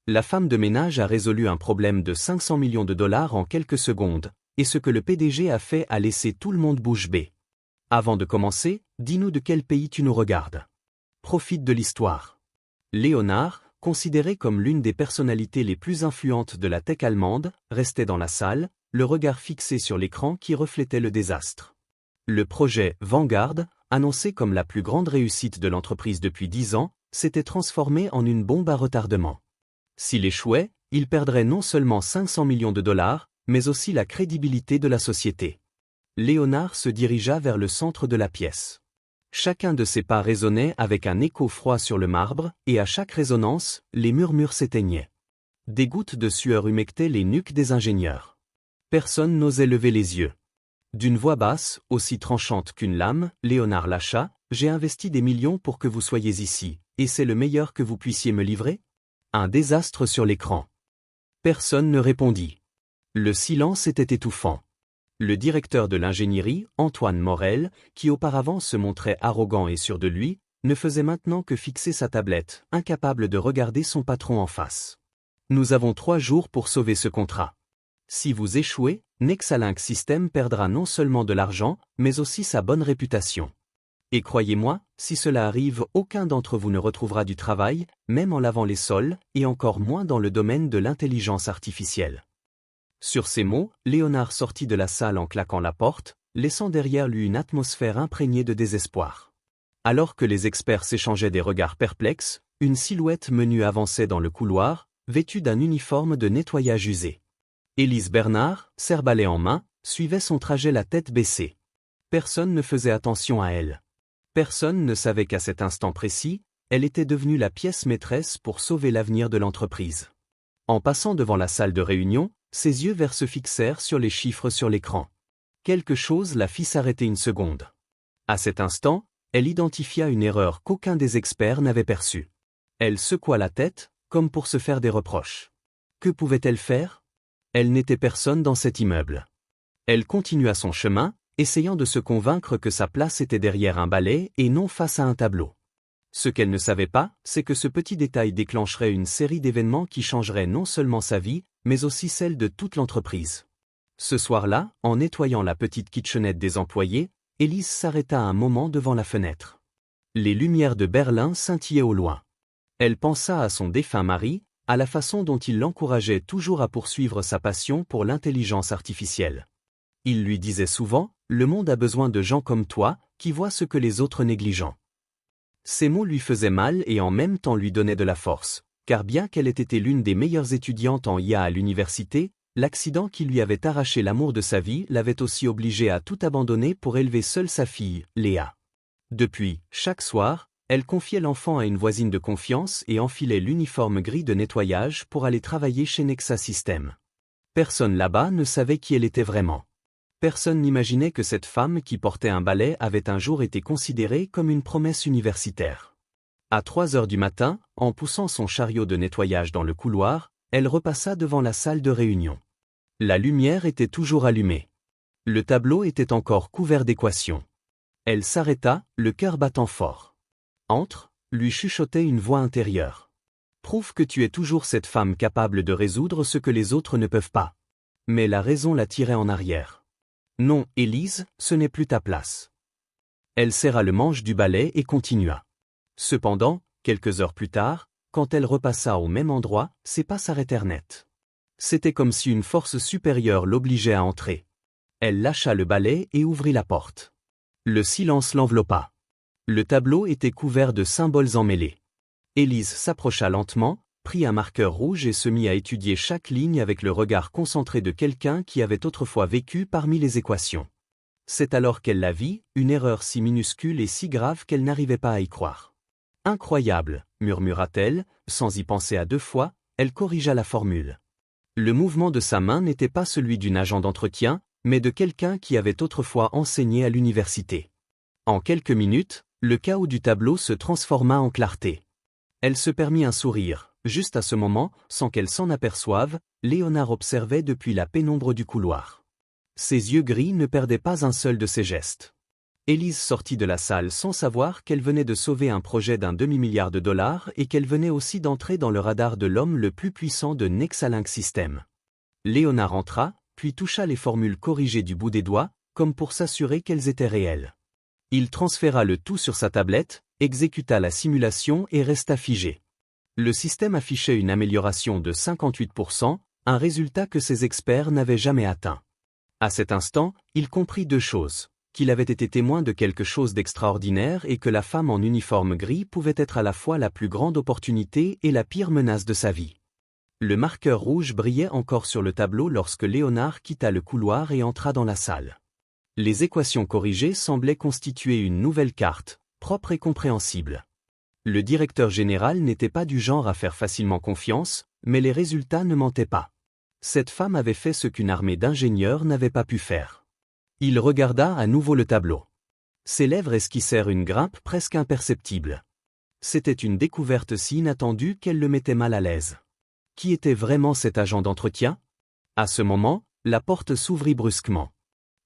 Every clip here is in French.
La femme de ménage a résolu un problème de 500 millions de dollars en quelques secondes, et ce que le PDG a fait a laissé tout le monde bouche bée. Avant de commencer, dis-nous de quel pays tu nous regardes. Profite de l'histoire. Léonard, considéré comme l'une des personnalités les plus influentes de la tech allemande, restait dans la salle, le regard fixé sur l'écran qui reflétait le désastre. Le projet Vanguard, annoncé comme la plus grande réussite de l'entreprise depuis 10 ans, s'était transformé en une bombe à retardement. S'il échouait, il perdrait non seulement 500 millions de dollars, mais aussi la crédibilité de la société. Léonard se dirigea vers le centre de la pièce. Chacun de ses pas résonnait avec un écho froid sur le marbre, et à chaque résonance, les murmures s'éteignaient. Des gouttes de sueur humectaient les nuques des ingénieurs. Personne n'osait lever les yeux. D'une voix basse, aussi tranchante qu'une lame, Léonard lâcha : « J'ai investi des millions pour que vous soyez ici, et c'est le meilleur que vous puissiez me livrer ?» Un désastre sur l'écran. Personne ne répondit. Le silence était étouffant. Le directeur de l'ingénierie, Antoine Morel, qui auparavant se montrait arrogant et sûr de lui, ne faisait maintenant que fixer sa tablette, incapable de regarder son patron en face. « Nous avons 3 jours pour sauver ce contrat. Si vous échouez, Nexalinx Systems perdra non seulement de l'argent, mais aussi sa bonne réputation. Et croyez-moi, si cela arrive, aucun d'entre vous ne retrouvera du travail, même en lavant les sols, et encore moins dans le domaine de l'intelligence artificielle. » Sur ces mots, Léonard sortit de la salle en claquant la porte, laissant derrière lui une atmosphère imprégnée de désespoir. Alors que les experts s'échangeaient des regards perplexes, une silhouette menue avançait dans le couloir, vêtue d'un uniforme de nettoyage usé. Élise Bernard, serre-balai en main, suivait son trajet la tête baissée. Personne ne faisait attention à elle. Personne ne savait qu'à cet instant précis, elle était devenue la pièce maîtresse pour sauver l'avenir de l'entreprise. En passant devant la salle de réunion, ses yeux verts se fixèrent sur les chiffres sur l'écran. Quelque chose la fit s'arrêter une seconde. À cet instant, elle identifia une erreur qu'aucun des experts n'avait perçue. Elle secoua la tête, comme pour se faire des reproches. Que pouvait-elle faire ? Elle n'était personne dans cet immeuble. Elle continua son chemin, essayant de se convaincre que sa place était derrière un balai et non face à un tableau. Ce qu'elle ne savait pas, c'est que ce petit détail déclencherait une série d'événements qui changeraient non seulement sa vie, mais aussi celle de toute l'entreprise. Ce soir-là, en nettoyant la petite kitchenette des employés, Élise s'arrêta un moment devant la fenêtre. Les lumières de Berlin scintillaient au loin. Elle pensa à son défunt mari, à la façon dont il l'encourageait toujours à poursuivre sa passion pour l'intelligence artificielle. Il lui disait souvent : « Le monde a besoin de gens comme toi, qui voient ce que les autres négligent. » Ces mots lui faisaient mal et en même temps lui donnaient de la force, car bien qu'elle ait été l'une des meilleures étudiantes en IA à l'université, l'accident qui lui avait arraché l'amour de sa vie l'avait aussi obligée à tout abandonner pour élever seule sa fille, Léa. Depuis, chaque soir, elle confiait l'enfant à une voisine de confiance et enfilait l'uniforme gris de nettoyage pour aller travailler chez Nexa Systems. Personne là-bas ne savait qui elle était vraiment. Personne n'imaginait que cette femme qui portait un balai avait un jour été considérée comme une promesse universitaire. À 3 heures du matin, en poussant son chariot de nettoyage dans le couloir, elle repassa devant la salle de réunion. La lumière était toujours allumée. Le tableau était encore couvert d'équations. Elle s'arrêta, le cœur battant fort. « Entre », lui chuchotait une voix intérieure. « Prouve que tu es toujours cette femme capable de résoudre ce que les autres ne peuvent pas. » Mais la raison la tirait en arrière. « Non, Élise, ce n'est plus ta place. » Elle serra le manche du balai et continua. Cependant, quelques heures plus tard, quand elle repassa au même endroit, ses pas s'arrêtèrent net. C'était comme si une force supérieure l'obligeait à entrer. Elle lâcha le balai et ouvrit la porte. Le silence l'enveloppa. Le tableau était couvert de symboles emmêlés. Élise s'approcha lentement, prit un marqueur rouge et se mit à étudier chaque ligne avec le regard concentré de quelqu'un qui avait autrefois vécu parmi les équations. C'est alors qu'elle la vit, une erreur si minuscule et si grave qu'elle n'arrivait pas à y croire. « Incroyable », murmura-t-elle, sans y penser à 2 fois, elle corrigea la formule. Le mouvement de sa main n'était pas celui d'une agent d'entretien, mais de quelqu'un qui avait autrefois enseigné à l'université. En quelques minutes, le chaos du tableau se transforma en clarté. Elle se permit un sourire. Juste à ce moment, sans qu'elle s'en aperçoive, Léonard observait depuis la pénombre du couloir. Ses yeux gris ne perdaient pas un seul de ses gestes. Élise sortit de la salle sans savoir qu'elle venait de sauver un projet d'un demi-milliard de dollars et qu'elle venait aussi d'entrer dans le radar de l'homme le plus puissant de Nexalink Systems. Léonard entra, puis toucha les formules corrigées du bout des doigts, comme pour s'assurer qu'elles étaient réelles. Il transféra le tout sur sa tablette, exécuta la simulation et resta figé. Le système affichait une amélioration de 58%, un résultat que ses experts n'avaient jamais atteint. À cet instant, il comprit deux choses. Qu'il avait été témoin de quelque chose d'extraordinaire et que la femme en uniforme gris pouvait être à la fois la plus grande opportunité et la pire menace de sa vie. Le marqueur rouge brillait encore sur le tableau lorsque Léonard quitta le couloir et entra dans la salle. Les équations corrigées semblaient constituer une nouvelle carte, propre et compréhensible. Le directeur général n'était pas du genre à faire facilement confiance, mais les résultats ne mentaient pas. Cette femme avait fait ce qu'une armée d'ingénieurs n'avait pas pu faire. Il regarda à nouveau le tableau. Ses lèvres esquissèrent une grimpe presque imperceptible. C'était une découverte si inattendue qu'elle le mettait mal à l'aise. Qui était vraiment cet agent d'entretien? À ce moment, la porte s'ouvrit brusquement.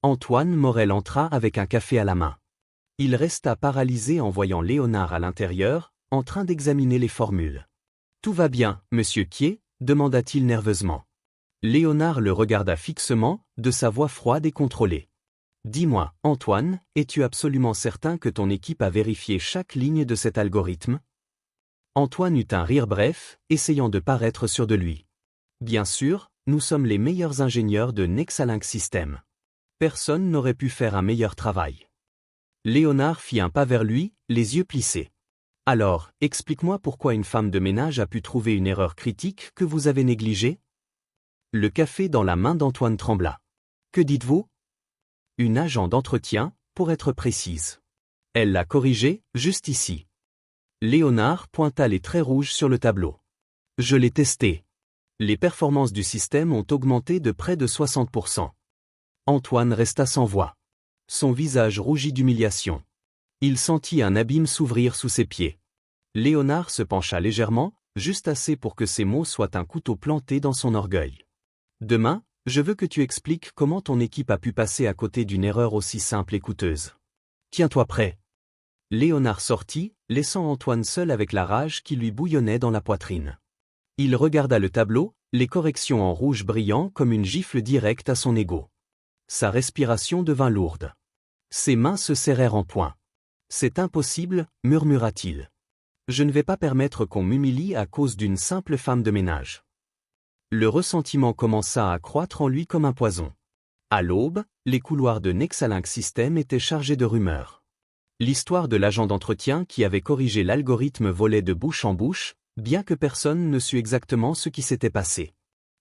Antoine Morel entra avec un café à la main. Il resta paralysé en voyant Léonard à l'intérieur, en train d'examiner les formules. « Tout va bien, monsieur Quiet ?» demanda-t-il nerveusement. Léonard le regarda fixement, de sa voix froide et contrôlée. « Dis-moi, Antoine, es-tu absolument certain que ton équipe a vérifié chaque ligne de cet algorithme ?» Antoine eut un rire bref, essayant de paraître sûr de lui. « Bien sûr, nous sommes les meilleurs ingénieurs de Nexalink Systems. Personne n'aurait pu faire un meilleur travail. » Léonard fit un pas vers lui, les yeux plissés. « Alors, explique-moi pourquoi une femme de ménage a pu trouver une erreur critique que vous avez négligée ?» Le café dans la main d'Antoine trembla. « Que dites-vous » ? Une agent d'entretien, pour être précise. Elle l'a corrigé, juste ici. Léonard pointa les traits rouges sur le tableau. Je l'ai testé. Les performances du système ont augmenté de près de 60%. Antoine resta sans voix. Son visage rougit d'humiliation. Il sentit un abîme s'ouvrir sous ses pieds. Léonard se pencha légèrement, juste assez pour que ses mots soient un couteau planté dans son orgueil. Demain, je veux que tu expliques comment ton équipe a pu passer à côté d'une erreur aussi simple et coûteuse. Tiens-toi prêt. Léonard sortit, laissant Antoine seul avec la rage qui lui bouillonnait dans la poitrine. Il regarda le tableau, les corrections en rouge brillant comme une gifle directe à son ego. Sa respiration devint lourde. Ses mains se serrèrent en poing. « C'est impossible, murmura-t-il. Je ne vais pas permettre qu'on m'humilie à cause d'une simple femme de ménage. » Le ressentiment commença à croître en lui comme un poison. À l'aube, les couloirs de Nexalink Systems étaient chargés de rumeurs. L'histoire de l'agent d'entretien qui avait corrigé l'algorithme volait de bouche en bouche, bien que personne ne sût exactement ce qui s'était passé.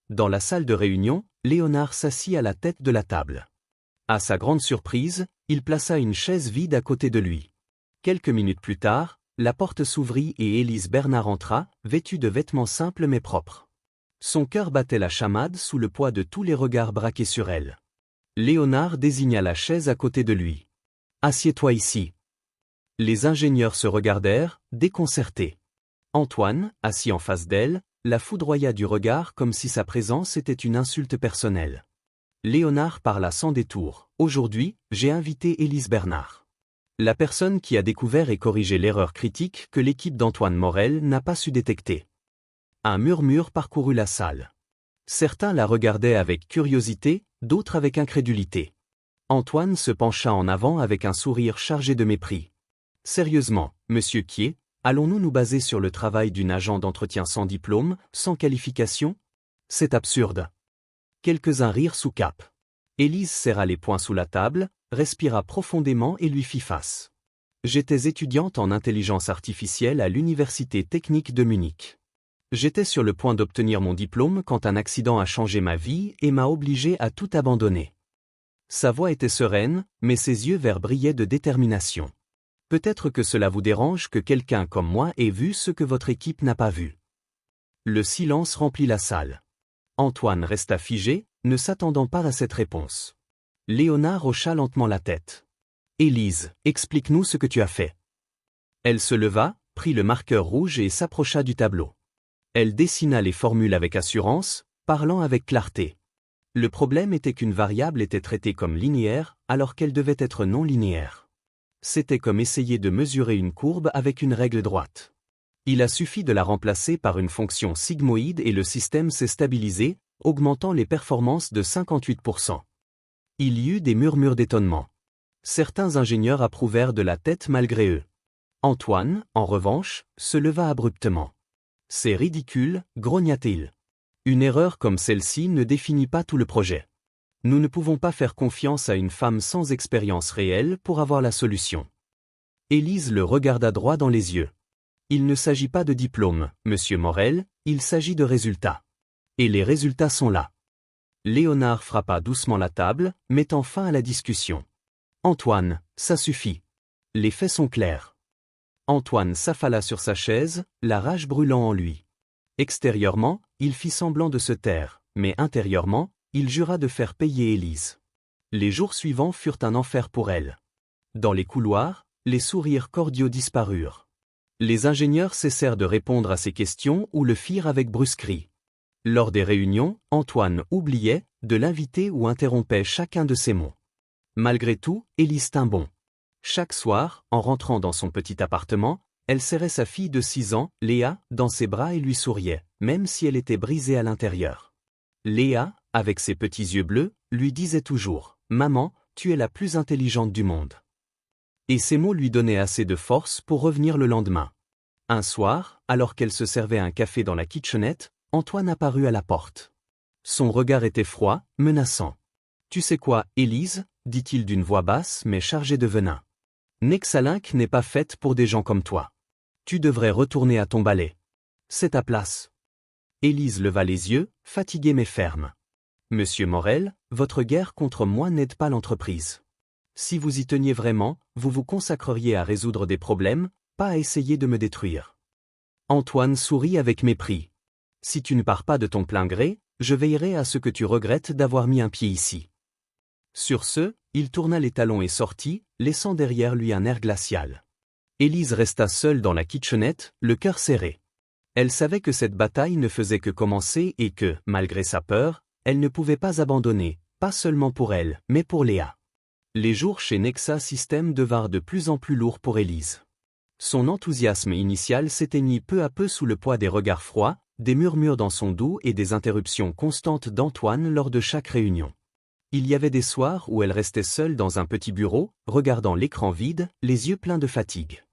Dans la salle de réunion, Léonard s'assit à la tête de la table. À sa grande surprise, il plaça une chaise vide à côté de lui. Quelques minutes plus tard, la porte s'ouvrit et Élise Bernard entra, vêtue de vêtements simples mais propres. Son cœur battait la chamade sous le poids de tous les regards braqués sur elle. Léonard désigna la chaise à côté de lui. « Assieds-toi ici. » Les ingénieurs se regardèrent, déconcertés. Antoine, assis en face d'elle, la foudroya du regard comme si sa présence était une insulte personnelle. Léonard parla sans détour. « Aujourd'hui, j'ai invité Élise Bernard. La personne qui a découvert et corrigé l'erreur critique que l'équipe d'Antoine Morel n'a pas su détecter. » Un murmure parcourut la salle. Certains la regardaient avec curiosité, d'autres avec incrédulité. Antoine se pencha en avant avec un sourire chargé de mépris. « Sérieusement, monsieur Quiet, allons-nous nous baser sur le travail d'une agent d'entretien sans diplôme, sans qualification? C'est absurde. » Quelques-uns rirent sous cape. Élise serra les poings sous la table, respira profondément et lui fit face. « J'étais étudiante en intelligence artificielle à l'Université technique de Munich. J'étais sur le point d'obtenir mon diplôme quand un accident a changé ma vie et m'a obligé à tout abandonner. » Sa voix était sereine, mais ses yeux verts brillaient de détermination. « Peut-être que cela vous dérange que quelqu'un comme moi ait vu ce que votre équipe n'a pas vu. » Le silence remplit la salle. Antoine resta figé, ne s'attendant pas à cette réponse. Léonard hocha lentement la tête. « Élise, explique-nous ce que tu as fait. » Elle se leva, prit le marqueur rouge et s'approcha du tableau. Elle dessina les formules avec assurance, parlant avec clarté. Le problème était qu'une variable était traitée comme linéaire alors qu'elle devait être non linéaire. C'était comme essayer de mesurer une courbe avec une règle droite. Il a suffi de la remplacer par une fonction sigmoïde et le système s'est stabilisé, augmentant les performances de 58%. Il y eut des murmures d'étonnement. Certains ingénieurs approuvèrent de la tête malgré eux. Antoine, en revanche, se leva abruptement. « C'est ridicule », grogna-t-il. Une erreur comme celle-ci ne définit pas tout le projet. Nous ne pouvons pas faire confiance à une femme sans expérience réelle pour avoir la solution. Élise le regarda droit dans les yeux. Il ne s'agit pas de diplôme, monsieur Morel, il s'agit de résultats. Et les résultats sont là. Léonard frappa doucement la table, mettant fin à la discussion. Antoine, ça suffit. Les faits sont clairs. Antoine s'affala sur sa chaise, la rage brûlant en lui. Extérieurement, il fit semblant de se taire, mais intérieurement, il jura de faire payer Élise. Les jours suivants furent un enfer pour elle. Dans les couloirs, les sourires cordiaux disparurent. Les ingénieurs cessèrent de répondre à ses questions ou le firent avec brusquerie. Lors des réunions, Antoine oubliait, de l'inviter ou interrompait chacun de ses mots. Malgré tout, Élise tint bon. Chaque soir, en rentrant dans son petit appartement, elle serrait sa fille de 6 ans, Léa, dans ses bras et lui souriait, même si elle était brisée à l'intérieur. Léa, avec ses petits yeux bleus, lui disait toujours « Maman, tu es la plus intelligente du monde ». Et ces mots lui donnaient assez de force pour revenir le lendemain. Un soir, alors qu'elle se servait un café dans la kitchenette, Antoine apparut à la porte. Son regard était froid, menaçant. « Tu sais quoi, Élise » dit-il d'une voix basse mais chargée de venin. « Nexalinck n'est pas faite pour des gens comme toi. Tu devrais retourner à ton balai. C'est ta place. » Élise leva les yeux, fatiguée mais ferme. « Monsieur Morel, votre guerre contre moi n'aide pas l'entreprise. Si vous y teniez vraiment, vous vous consacreriez à résoudre des problèmes, pas à essayer de me détruire. » Antoine sourit avec mépris. « Si tu ne pars pas de ton plein gré, je veillerai à ce que tu regrettes d'avoir mis un pied ici. » Sur ce, il tourna les talons et sortit, laissant derrière lui un air glacial. Élise resta seule dans la kitchenette, le cœur serré. Elle savait que cette bataille ne faisait que commencer et que, malgré sa peur, elle ne pouvait pas abandonner, pas seulement pour elle, mais pour Léa. Les jours chez Nexa Systems devinrent de plus en plus lourds pour Élise. Son enthousiasme initial s'éteignit peu à peu sous le poids des regards froids, des murmures dans son dos et des interruptions constantes d'Antoine lors de chaque réunion. Il y avait des soirs où elle restait seule dans un petit bureau, regardant l'écran vide, les yeux pleins de fatigue.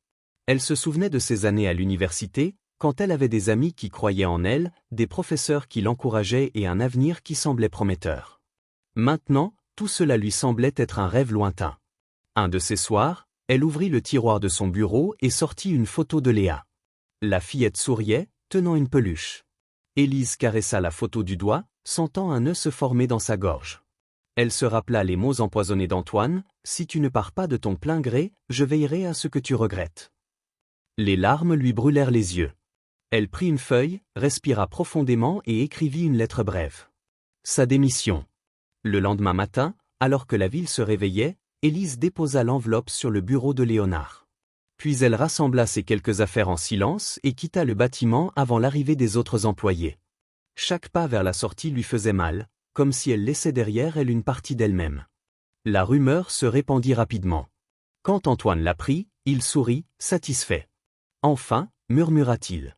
Elle se souvenait de ses années à l'université, quand elle avait des amis qui croyaient en elle, des professeurs qui l'encourageaient et un avenir qui semblait prometteur. Maintenant, tout cela lui semblait être un rêve lointain. Un de ces soirs, elle ouvrit le tiroir de son bureau et sortit une photo de Léa. La fillette souriait, tenant une peluche. Élise caressa la photo du doigt, sentant un nœud se former dans sa gorge. Elle se rappela les mots empoisonnés d'Antoine, « Si tu ne pars pas de ton plein gré, je veillerai à ce que tu regrettes. » Les larmes lui brûlèrent les yeux. Elle prit une feuille, respira profondément et écrivit une lettre brève. Sa démission. Le lendemain matin, alors que la ville se réveillait, Élise déposa l'enveloppe sur le bureau de Léonard. Puis elle rassembla ses quelques affaires en silence et quitta le bâtiment avant l'arrivée des autres employés. Chaque pas vers la sortie lui faisait mal, comme si elle laissait derrière elle une partie d'elle-même. La rumeur se répandit rapidement. Quand Antoine l'apprit, il sourit, satisfait. « Enfin » murmura-t-il.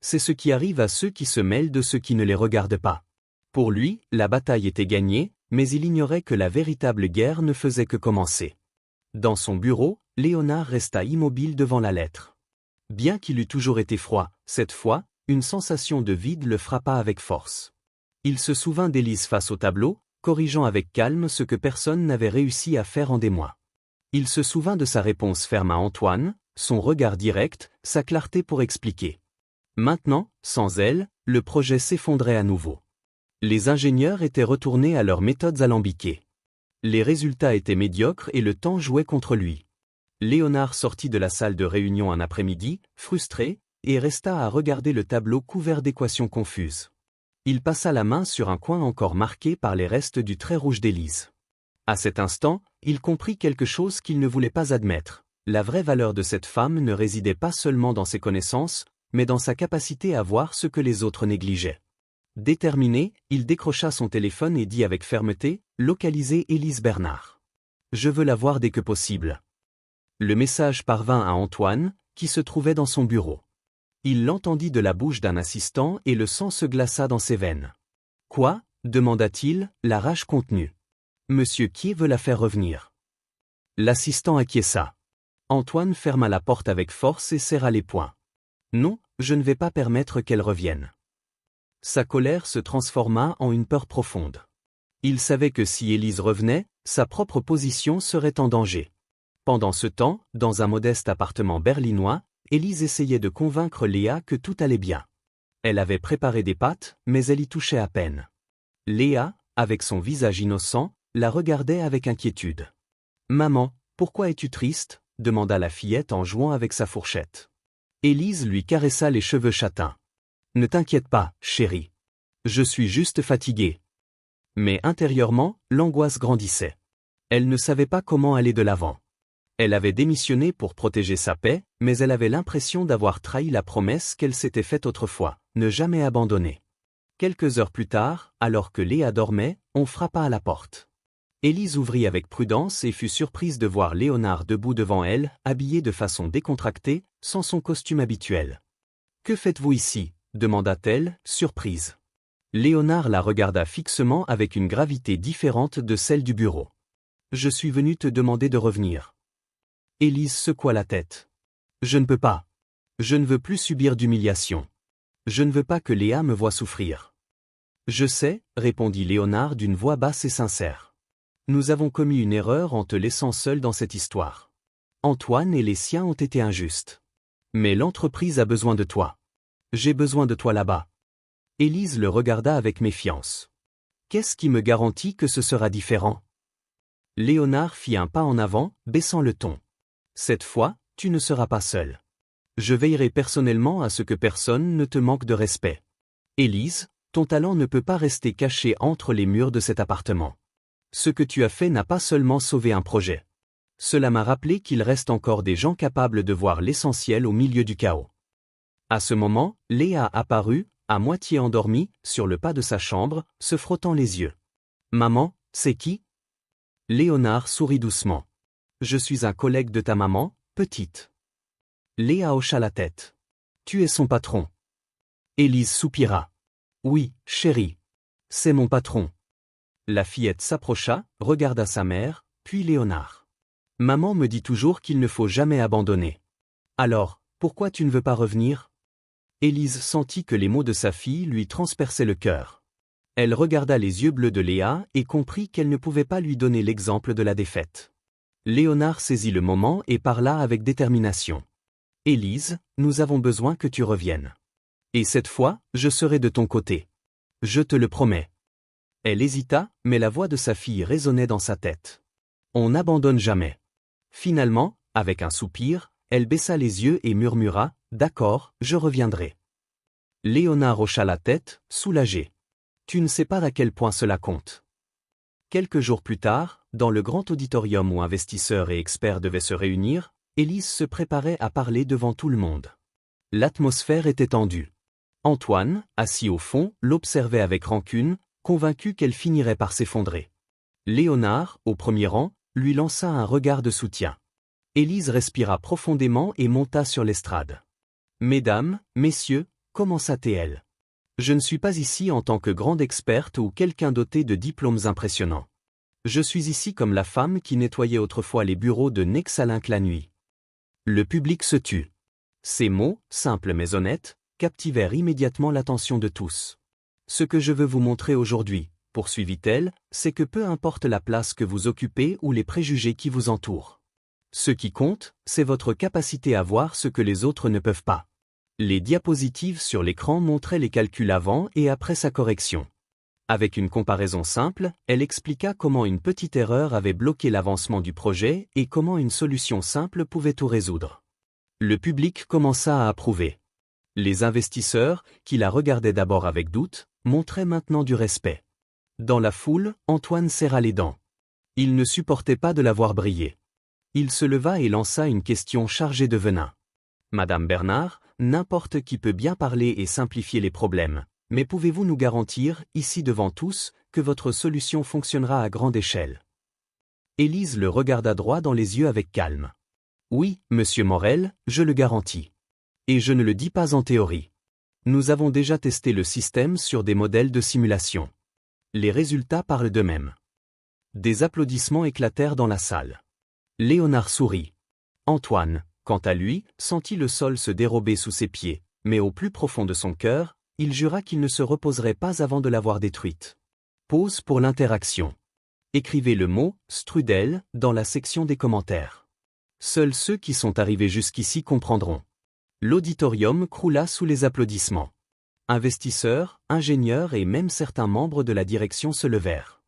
C'est ce qui arrive à ceux qui se mêlent de ceux qui ne les regardent pas. Pour lui, la bataille était gagnée, mais il ignorait que la véritable guerre ne faisait que commencer. Dans son bureau, Léonard resta immobile devant la lettre. Bien qu'il eût toujours été froid, cette fois, une sensation de vide le frappa avec force. Il se souvint d'Élise face au tableau, corrigeant avec calme ce que personne n'avait réussi à faire en des mois. Il se souvint de sa réponse ferme à Antoine, son regard direct, sa clarté pour expliquer. Maintenant, sans elle, le projet s'effondrait à nouveau. Les ingénieurs étaient retournés à leurs méthodes alambiquées. Les résultats étaient médiocres et le temps jouait contre lui. Léonard sortit de la salle de réunion un après-midi, frustré, et resta à regarder le tableau couvert d'équations confuses. Il passa la main sur un coin encore marqué par les restes du trait rouge d'Élise. À cet instant, il comprit quelque chose qu'il ne voulait pas admettre. La vraie valeur de cette femme ne résidait pas seulement dans ses connaissances, mais dans sa capacité à voir ce que les autres négligeaient. Déterminé, il décrocha son téléphone et dit avec fermeté, « Localisez Élise Bernard. Je veux la voir dès que possible. » Le message parvint à Antoine, qui se trouvait dans son bureau. Il l'entendit de la bouche d'un assistant et le sang se glaça dans ses veines. « Quoi » demanda-t-il, la rage contenue. « Monsieur qui veut la faire revenir ?» L'assistant acquiesça. Antoine ferma la porte avec force et serra les poings. « Non, je ne vais pas permettre qu'elle revienne. » Sa colère se transforma en une peur profonde. Il savait que si Élise revenait, sa propre position serait en danger. Pendant ce temps, dans un modeste appartement berlinois, Élise essayait de convaincre Léa que tout allait bien. Elle avait préparé des pâtes, mais elle y touchait à peine. Léa, avec son visage innocent, la regardait avec inquiétude. « Maman, pourquoi es-tu triste ?» demanda la fillette en jouant avec sa fourchette. Élise lui caressa les cheveux châtains. « Ne t'inquiète pas, chérie. Je suis juste fatiguée. » Mais intérieurement, l'angoisse grandissait. Elle ne savait pas comment aller de l'avant. Elle avait démissionné pour protéger sa paix, mais elle avait l'impression d'avoir trahi la promesse qu'elle s'était faite autrefois, ne jamais abandonner. Quelques heures plus tard, alors que Léa dormait, on frappa à la porte. Élise ouvrit avec prudence et fut surprise de voir Léonard debout devant elle, habillé de façon décontractée, sans son costume habituel. « Que faites-vous ici » demanda-t-elle, surprise. Léonard la regarda fixement avec une gravité différente de celle du bureau. « Je suis venu te demander de revenir. » Élise secoua la tête. « Je ne peux pas. Je ne veux plus subir d'humiliation. Je ne veux pas que Léa me voie souffrir. »« Je sais, » répondit Léonard d'une voix basse et sincère. « Nous avons commis une erreur en te laissant seule dans cette histoire. Antoine et les siens ont été injustes. Mais l'entreprise a besoin de toi. J'ai besoin de toi là-bas. » Élise le regarda avec méfiance. « Qu'est-ce qui me garantit que ce sera différent ?» Léonard fit un pas en avant, baissant le ton. « Cette fois, tu ne seras pas seule. Je veillerai personnellement à ce que personne ne te manque de respect. Élise, ton talent ne peut pas rester caché entre les murs de cet appartement. Ce que tu as fait n'a pas seulement sauvé un projet. Cela m'a rappelé qu'il reste encore des gens capables de voir l'essentiel au milieu du chaos. » À ce moment, Léa apparut, à moitié endormie, sur le pas de sa chambre, se frottant les yeux. « Maman, c'est qui ?» Léonard sourit doucement. « Je suis un collègue de ta maman, petite. » Léa hocha la tête. « Tu es son patron. » Élise soupira. « Oui, chérie. C'est mon patron. » La fillette s'approcha, regarda sa mère, puis Léonard. « Maman me dit toujours qu'il ne faut jamais abandonner. Alors, pourquoi tu ne veux pas revenir ?» Élise sentit que les mots de sa fille lui transperçaient le cœur. Elle regarda les yeux bleus de Léa et comprit qu'elle ne pouvait pas lui donner l'exemple de la défaite. Léonard saisit le moment et parla avec détermination. « Élise, nous avons besoin que tu reviennes. Et cette fois, je serai de ton côté. Je te le promets. » Elle hésita, mais la voix de sa fille résonnait dans sa tête. « On n'abandonne jamais. » Finalement, avec un soupir, elle baissa les yeux et murmura « D'accord, je reviendrai. » Léonard hocha la tête, soulagé. « Tu ne sais pas à quel point cela compte. » Quelques jours plus tard, dans le grand auditorium où investisseurs et experts devaient se réunir, Élise se préparait à parler devant tout le monde. L'atmosphère était tendue. Antoine, assis au fond, l'observait avec rancune, convaincu qu'elle finirait par s'effondrer. Léonard, au premier rang, lui lança un regard de soutien. Élise respira profondément et monta sur l'estrade. « Mesdames, messieurs, » commença-t-elle. « Je ne suis pas ici en tant que grande experte ou quelqu'un doté de diplômes impressionnants. Je suis ici comme la femme qui nettoyait autrefois les bureaux de Nexalinck la nuit. » Le public se tut. Ces mots, simples mais honnêtes, captivèrent immédiatement l'attention de tous. « Ce que je veux vous montrer aujourd'hui, » poursuivit-elle, « c'est que peu importe la place que vous occupez ou les préjugés qui vous entourent. Ce qui compte, c'est votre capacité à voir ce que les autres ne peuvent pas. » Les diapositives sur l'écran montraient les calculs avant et après sa correction. Avec une comparaison simple, elle expliqua comment une petite erreur avait bloqué l'avancement du projet et comment une solution simple pouvait tout résoudre. Le public commença à approuver. Les investisseurs, qui la regardaient d'abord avec doute, montraient maintenant du respect. Dans la foule, Antoine serra les dents. Il ne supportait pas de la voir briller. Il se leva et lança une question chargée de venin. « Madame Bernard, n'importe qui peut bien parler et simplifier les problèmes, mais pouvez-vous nous garantir, ici devant tous, que votre solution fonctionnera à grande échelle ?» Élise le regarda droit dans les yeux avec calme. Oui, monsieur Morel, je le garantis. Et je ne le dis pas en théorie. Nous avons déjà testé le système sur des modèles de simulation. Les résultats parlent d'eux-mêmes. Des applaudissements éclatèrent dans la salle. Léonard sourit. Antoine, quant à lui, sentit le sol se dérober sous ses pieds, mais au plus profond de son cœur, il jura qu'il ne se reposerait pas avant de l'avoir détruite. Pause pour l'interaction. Écrivez le mot « strudel » dans la section des commentaires. Seuls ceux qui sont arrivés jusqu'ici comprendront. L'auditorium croula sous les applaudissements. Investisseurs, ingénieurs et même certains membres de la direction se levèrent.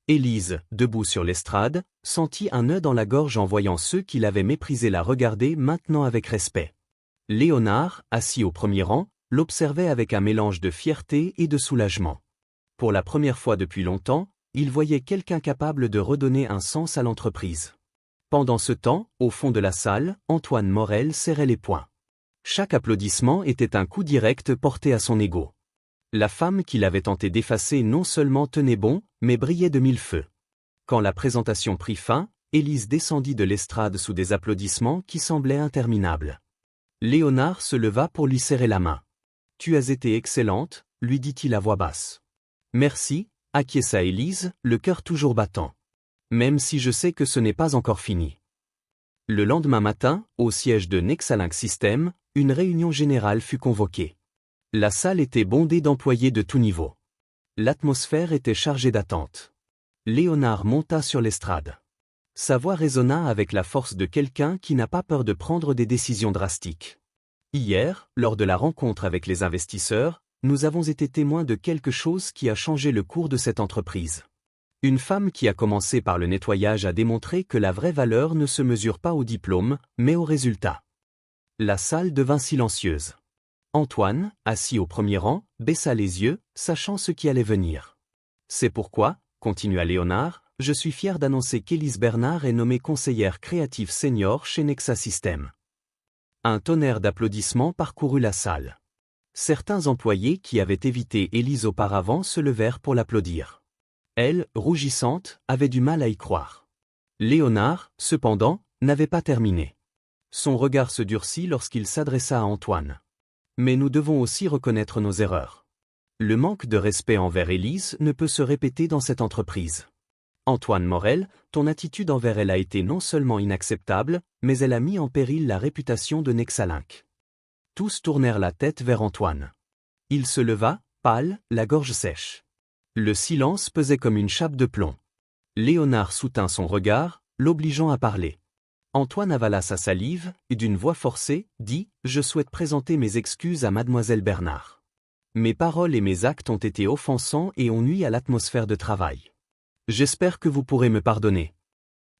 Élise, debout sur l'estrade, sentit un nœud dans la gorge en voyant ceux qui l'avaient méprisé la regarder maintenant avec respect. Léonard, assis au premier rang, l'observait avec un mélange de fierté et de soulagement. Pour la première fois depuis longtemps, il voyait quelqu'un capable de redonner un sens à l'entreprise. Pendant ce temps, au fond de la salle, Antoine Morel serrait les poings. Chaque applaudissement était un coup direct porté à son ego. La femme qu'il avait tenté d'effacer non seulement tenait bon, mais brillait de mille feux. Quand la présentation prit fin, Élise descendit de l'estrade sous des applaudissements qui semblaient interminables. Léonard se leva pour lui serrer la main. « Tu as été excellente », lui dit-il à voix basse. « Merci », acquiesça Élise, le cœur toujours battant. « Même si je sais que ce n'est pas encore fini. » Le lendemain matin, au siège de Nexalinx Systems, une réunion générale fut convoquée. La salle était bondée d'employés de tous niveaux. L'atmosphère était chargée d'attente. Léonard monta sur l'estrade. Sa voix résonna avec la force de quelqu'un qui n'a pas peur de prendre des décisions drastiques. Hier, lors de la rencontre avec les investisseurs, nous avons été témoins de quelque chose qui a changé le cours de cette entreprise. Une femme qui a commencé par le nettoyage a démontré que la vraie valeur ne se mesure pas au diplôme, mais au résultat. La salle devint silencieuse. Antoine, assis au premier rang, baissa les yeux, sachant ce qui allait venir. C'est pourquoi, continua Léonard, je suis fier d'annoncer qu'Élise Bernard est nommée conseillère créative senior chez Nexa Systems. Un tonnerre d'applaudissements parcourut la salle. Certains employés qui avaient évité Élise auparavant se levèrent pour l'applaudir. Elle, rougissante, avait du mal à y croire. Léonard, cependant, n'avait pas terminé. Son regard se durcit lorsqu'il s'adressa à Antoine. Mais nous devons aussi reconnaître nos erreurs. Le manque de respect envers Élise ne peut se répéter dans cette entreprise. Antoine Morel, ton attitude envers elle a été non seulement inacceptable, mais elle a mis en péril la réputation de Nexalinx. Tous tournèrent la tête vers Antoine. Il se leva, pâle, la gorge sèche. Le silence pesait comme une chape de plomb. Léonard soutint son regard, l'obligeant à parler. Antoine avala sa salive, et d'une voix forcée, dit « Je souhaite présenter mes excuses à mademoiselle Bernard. Mes paroles et mes actes ont été offensants et ont nui à l'atmosphère de travail. J'espère que vous pourrez me pardonner. »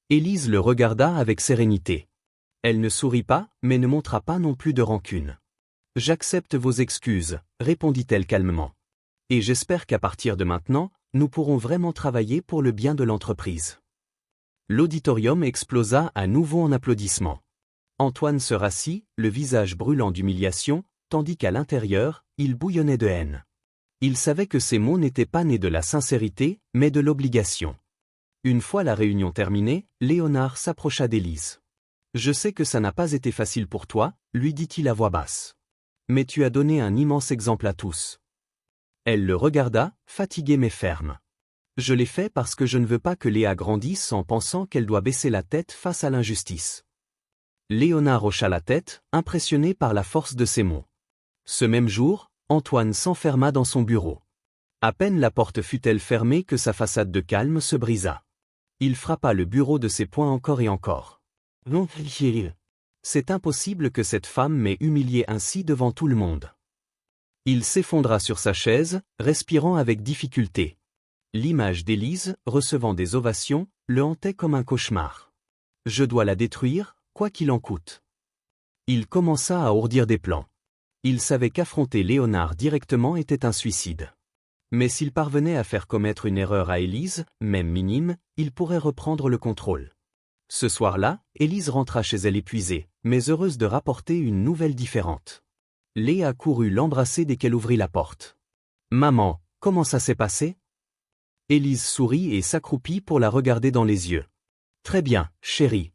Élise le regarda avec sérénité. Elle ne sourit pas, mais ne montra pas non plus de rancune. « J'accepte vos excuses, » répondit-elle calmement. « Et j'espère qu'à partir de maintenant, nous pourrons vraiment travailler pour le bien de l'entreprise. » L'auditorium explosa à nouveau en applaudissements. Antoine se rassit, le visage brûlant d'humiliation, tandis qu'à l'intérieur, il bouillonnait de haine. Il savait que ces mots n'étaient pas nés de la sincérité, mais de l'obligation. Une fois la réunion terminée, Léonard s'approcha d'Élise. « Je sais que ça n'a pas été facile pour toi, » lui dit-il à voix basse. « Mais tu as donné un immense exemple à tous. » Elle le regarda, fatiguée mais ferme. Je l'ai fait parce que je ne veux pas que Léa grandisse en pensant qu'elle doit baisser la tête face à l'injustice. Léonard hocha la tête, impressionné par la force de ses mots. Ce même jour, Antoine s'enferma dans son bureau. À peine la porte fut-elle fermée que sa façade de calme se brisa. Il frappa le bureau de ses poings encore et encore. Non, c'est impossible que cette femme m'ait humilié ainsi devant tout le monde. Il s'effondra sur sa chaise, respirant avec difficulté. L'image d'Élise, recevant des ovations, le hantait comme un cauchemar. Je dois la détruire, quoi qu'il en coûte. Il commença à ourdir des plans. Il savait qu'affronter Léonard directement était un suicide. Mais s'il parvenait à faire commettre une erreur à Élise, même minime, il pourrait reprendre le contrôle. Ce soir-là, Élise rentra chez elle épuisée, mais heureuse de rapporter une nouvelle différente. Léa courut l'embrasser dès qu'elle ouvrit la porte. « Maman, comment ça s'est passé ?» Élise sourit et s'accroupit pour la regarder dans les yeux. « Très bien, chérie.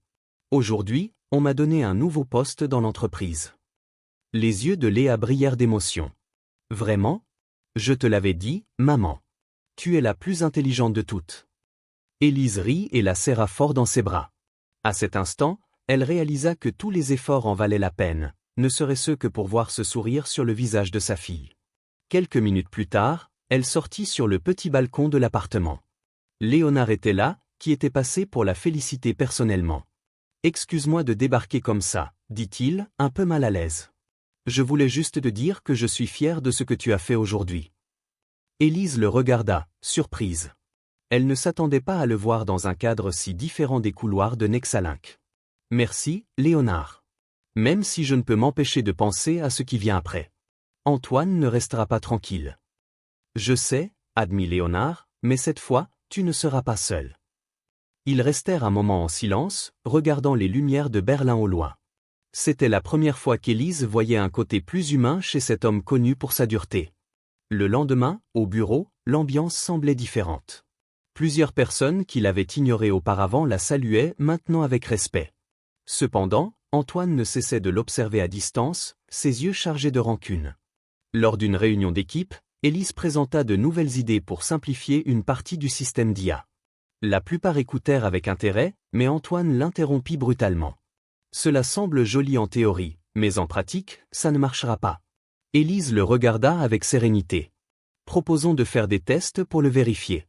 Aujourd'hui, On m'a donné un nouveau poste dans l'entreprise. Les yeux de Léa brillèrent d'émotion. Vraiment? Je te l'avais dit, maman. Tu es la plus intelligente de toutes. Élise rit et la serra fort dans ses bras. À cet instant, elle réalisa que tous les efforts en valaient la peine, ne serait-ce que pour voir ce sourire sur le visage de sa fille. Quelques minutes plus tard, elle sortit sur le petit balcon de l'appartement. Léonard était là, qui était passé pour la féliciter personnellement. « Excuse-moi de débarquer comme ça, dit-il, un peu mal à l'aise. Je voulais juste te dire que je suis fier de ce que tu as fait aujourd'hui. » Élise le regarda, surprise. Elle ne s'attendait pas à le voir dans un cadre si différent des couloirs de Nexalinck. « Merci, Léonard. Même si je ne peux m'empêcher de penser à ce qui vient après. Antoine ne restera pas tranquille. »« Je sais, » admit Léonard, « mais cette fois, tu ne seras pas seul. » Ils restèrent un moment en silence, regardant les lumières de Berlin au loin. C'était la première fois qu'Élise voyait un côté plus humain chez cet homme connu pour sa dureté. Le lendemain, au bureau, l'ambiance semblait différente. Plusieurs personnes qui l'avaient ignorée auparavant la saluaient maintenant avec respect. Cependant, Antoine ne cessait de l'observer à distance, ses yeux chargés de rancune. Lors d'une réunion d'équipe, Élise présenta de nouvelles idées pour simplifier une partie du système d'IA. La plupart écoutèrent avec intérêt, mais Antoine l'interrompit brutalement. « Cela semble joli en théorie, mais en pratique, ça ne marchera pas. » Élise le regarda avec sérénité. « Proposons de faire des tests pour le vérifier. »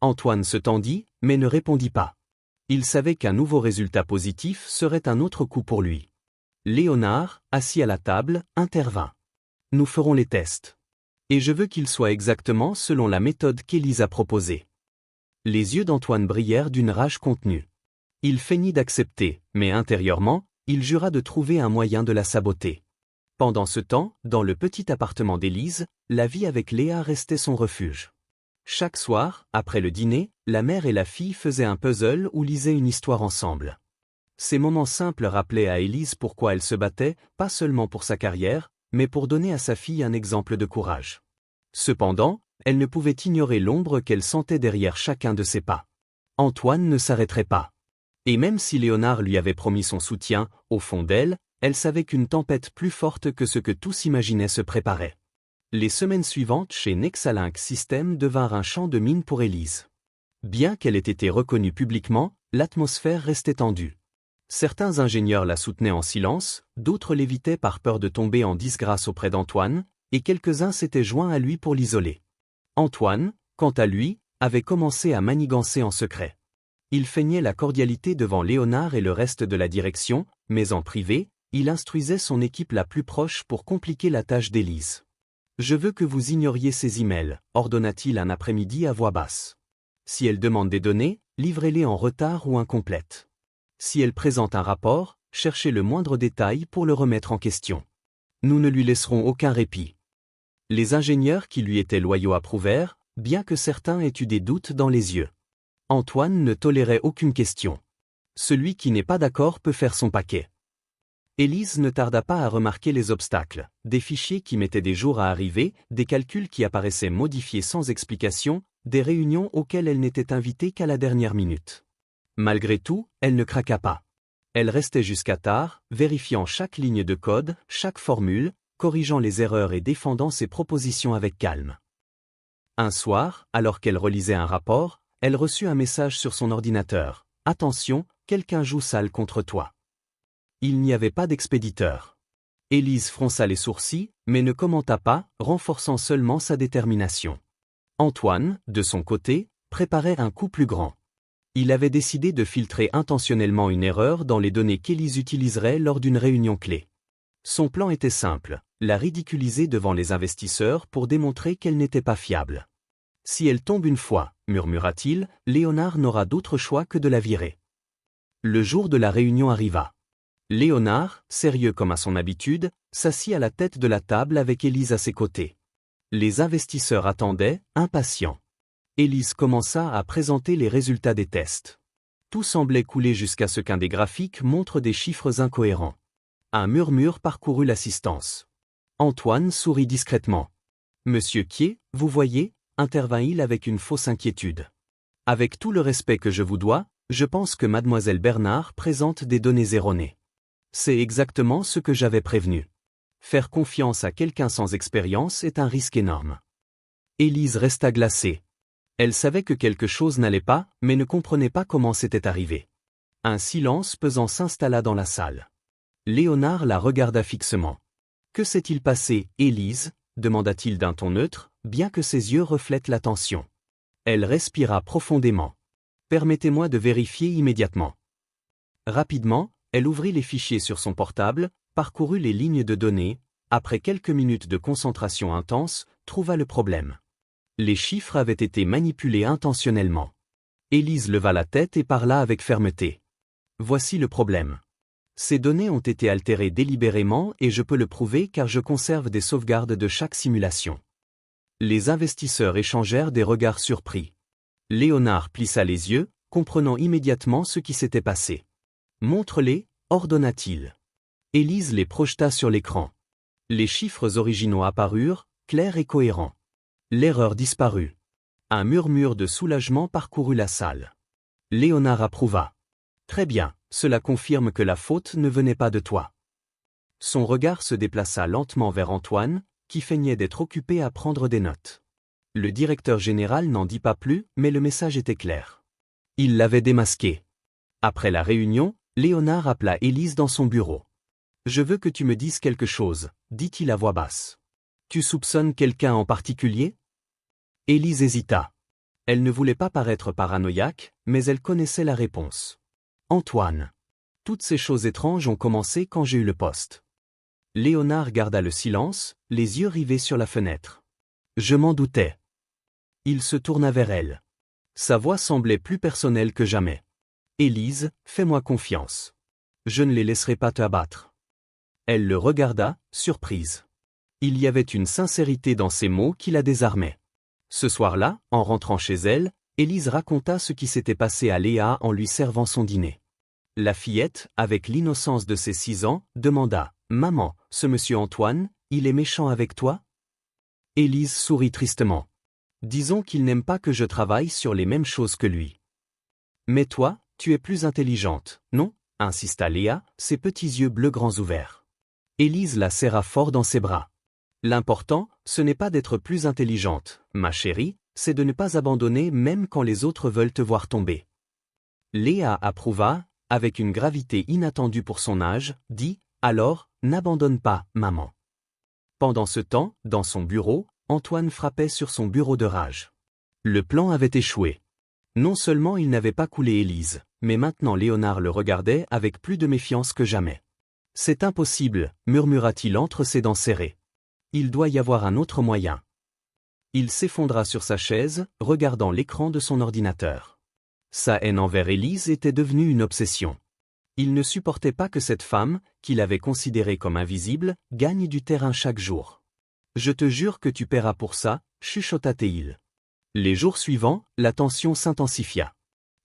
Antoine se tendit, mais ne répondit pas. Il savait qu'un nouveau résultat positif serait un autre coup pour lui. Léonard, assis à la table, intervint. « Nous ferons les tests. Et je veux qu'ils soient exactement selon la méthode qu'Élise a proposée. » Les yeux d'Antoine brillèrent d'une rage contenue. Il feignit d'accepter, mais intérieurement, il jura de trouver un moyen de la saboter. Pendant ce temps, dans le petit appartement d'Élise, la vie avec Léa restait son refuge. Chaque soir, après le dîner, la mère et la fille faisaient un puzzle ou lisaient une histoire ensemble. Ces moments simples rappelaient à Élise pourquoi elle se battait, pas seulement pour sa carrière, mais pour donner à sa fille un exemple de courage. Cependant, elle ne pouvait ignorer l'ombre qu'elle sentait derrière chacun de ses pas. Antoine ne s'arrêterait pas. Et même si Léonard lui avait promis son soutien, au fond d'elle, elle savait qu'une tempête plus forte que ce que tous imaginaient se préparait. Les semaines suivantes chez Nexalinck Systems devinrent un champ de mine pour Élise. Bien qu'elle ait été reconnue publiquement, l'atmosphère restait tendue. Certains ingénieurs la soutenaient en silence, d'autres l'évitaient par peur de tomber en disgrâce auprès d'Antoine, et quelques-uns s'étaient joints à lui pour l'isoler. Antoine, quant à lui, avait commencé à manigancer en secret. Il feignait la cordialité devant Léonard et le reste de la direction, mais en privé, il instruisait son équipe la plus proche pour compliquer la tâche d'Élise. « Je veux que vous ignoriez ces emails », ordonna-t-il un après-midi à voix basse. « Si elle demande des données, livrez-les en retard ou incomplètes. Si elle présente un rapport, cherchez le moindre détail pour le remettre en question. Nous ne lui laisserons aucun répit. » Les ingénieurs qui lui étaient loyaux approuvèrent, bien que certains aient eu des doutes dans les yeux. Antoine ne tolérait aucune question. Celui qui n'est pas d'accord peut faire son paquet. Élise ne tarda pas à remarquer les obstacles, des fichiers qui mettaient des jours à arriver, des calculs qui apparaissaient modifiés sans explication, des réunions auxquelles elle n'était invitée qu'à la dernière minute. Malgré tout, elle ne craqua pas. Elle restait jusqu'à tard, vérifiant chaque ligne de code, chaque formule, corrigeant les erreurs et défendant ses propositions avec calme. Un soir, alors qu'elle relisait un rapport, elle reçut un message sur son ordinateur. « Attention, quelqu'un joue sale contre toi. » Il n'y avait pas d'expéditeur. Élise fronça les sourcils, mais ne commenta pas, renforçant seulement sa détermination. Antoine, de son côté, préparait un coup plus grand. Il avait décidé de filtrer intentionnellement une erreur dans les données qu'Élise utiliserait lors d'une réunion clé. Son plan était simple, la ridiculiser devant les investisseurs pour démontrer qu'elle n'était pas fiable. « Si elle tombe une fois, » murmura-t-il, « Léonard n'aura d'autre choix que de la virer. » Le jour de la réunion arriva. Léonard, sérieux comme à son habitude, s'assit à la tête de la table avec Élise à ses côtés. Les investisseurs attendaient, impatients. Élise commença à présenter les résultats des tests. Tout semblait couler jusqu'à ce qu'un des graphiques montre des chiffres incohérents. Un murmure parcourut l'assistance. Antoine sourit discrètement. « Monsieur Quier, vous voyez » intervint-il avec une fausse inquiétude. « Avec tout le respect que je vous dois, Je pense que mademoiselle Bernard présente des données erronées. C'est exactement ce que j'avais prévenu. Faire confiance à quelqu'un sans expérience est un risque énorme. Élise resta glacée. Elle savait que quelque chose n'allait pas, mais ne comprenait pas comment c'était arrivé. Un silence pesant s'installa dans la salle. Léonard la regarda fixement. « Que s'est-il passé, Élise » demanda-t-il d'un ton neutre, bien que ses yeux reflètent la tension. Elle respira profondément. « Permettez-moi de vérifier immédiatement. » Rapidement, elle ouvrit les fichiers sur son portable, parcourut les lignes de données, après quelques minutes de concentration intense, trouva le problème. Les chiffres avaient été manipulés intentionnellement. Élise leva la tête et parla avec fermeté. « Voici le problème. Ces données ont été altérées délibérément et je peux le prouver car je conserve des sauvegardes de chaque simulation. » Les investisseurs échangèrent des regards surpris. Léonard plissa les yeux, comprenant immédiatement ce qui s'était passé. « Montre-les » ordonna-t-il. Élise les projeta sur l'écran. Les chiffres originaux apparurent, clairs et cohérents. L'erreur disparut. Un murmure de soulagement parcourut la salle. Léonard approuva. « Très bien, cela confirme que la faute ne venait pas de toi. » Son regard se déplaça lentement vers Antoine, qui feignait d'être occupé à prendre des notes. Le directeur général n'en dit pas plus, mais le message était clair. Il l'avait démasqué. Après la réunion, Léonard appela Élise dans son bureau. « Je veux que tu me dises quelque chose, » dit-il à voix basse. « Tu soupçonnes quelqu'un en particulier » Élise hésita. Elle ne voulait pas paraître paranoïaque, mais elle connaissait la réponse. « Antoine. Toutes ces choses étranges ont commencé quand j'ai eu le poste. » Léonard garda le silence, les yeux rivés sur la fenêtre. « Je m'en doutais. » Il se tourna vers elle. Sa voix semblait plus personnelle que jamais. « Élise, fais-moi confiance. Je ne les laisserai pas te abattre. » Elle le regarda, surprise. Il y avait une sincérité dans ses mots qui la désarmait. Ce soir-là, en rentrant chez elle, Élise raconta ce qui s'était passé à Léa en lui servant son dîner. La fillette, avec l'innocence de ses 6 ans, demanda « Maman, ce monsieur Antoine, il est méchant avec toi ?» Élise sourit tristement. « Disons qu'il n'aime pas que je travaille sur les mêmes choses que lui. »« Mais toi, tu es plus intelligente, non ?» insista Léa, ses petits yeux bleus grands ouverts. Élise la serra fort dans ses bras. « L'important, ce n'est pas d'être plus intelligente, ma chérie, c'est de ne pas abandonner même quand les autres veulent te voir tomber. » Léa approuva, avec une gravité inattendue pour son âge, dit « Alors, n'abandonne pas, maman. » Pendant ce temps, dans son bureau, Antoine frappait sur son bureau de rage. Le plan avait échoué. Non seulement il n'avait pas coulé Élise, mais maintenant Léonard le regardait avec plus de méfiance que jamais. « C'est impossible, » murmura-t-il entre ses dents serrées. « Il doit y avoir un autre moyen. » Il s'effondra sur sa chaise, regardant l'écran de son ordinateur. Sa haine envers Élise était devenue une obsession. Il ne supportait pas que cette femme, qu'il avait considérée comme invisible, gagne du terrain chaque jour. « Je te jure que tu paieras pour ça, » chuchota-t-il. Les jours suivants, la tension s'intensifia.